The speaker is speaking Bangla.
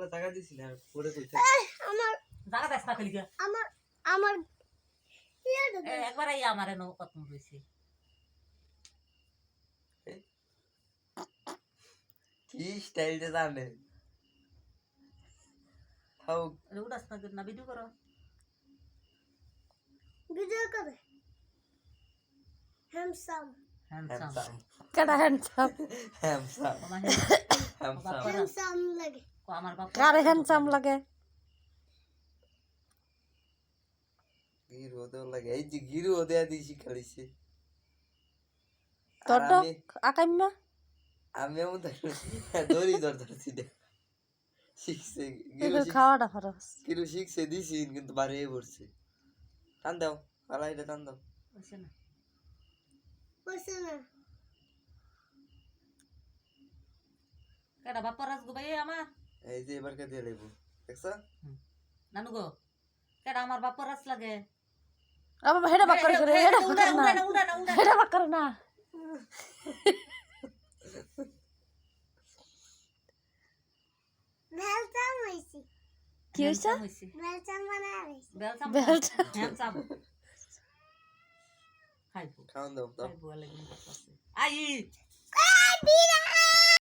বলে টাকা দিছি না পরে কইতে আমার জায়গা দেখ না খালি গা আমার আমার একবার আই আমারে নো কত হইছে কি স্টাইলটা জানে হাউ উড়াস না ভিডিও করো ভিডিও করে হ্যান্ডসাম হ্যান্ডসাম কেডা হ্যান্ডসাম হ্যামসাম আমার হ্যামসাম হ্যান্ডসাম লাগে আমার বাপ কারে হ্যান্ডসাম লাগে গিরু ওদের লাগে এই যে গিরু ওদের দিছি খালিছে তোর তো আকাইম্মা আমি এমন দড়ি ধরছি দে শিখছে গিরু খাওয়াটা খরচ গিরু শিখছে দিছি কিন্তু বাড়িয়ে পড়ছে টান দাও আলাইটা টান দাও হইছে না কইছে না কেডা বাপর রাজ গো ভাই আমার এই যে এবার কে দিয়ে লেবো দেখছ নানু গো কেডা আমার বাপর রাজ লাগে আবার হেডা বাক করে হেডা বাক করে না উড়া হেডা বাক করে না হ্যান্ডসাম হইছি কি হইছে হ্যান্ডসাম বানাইছি বেলসাম বেলসাম। হ্যান্ডসাম খাইবো খাওন দাও দাও খাইবো লাগে আই বিরা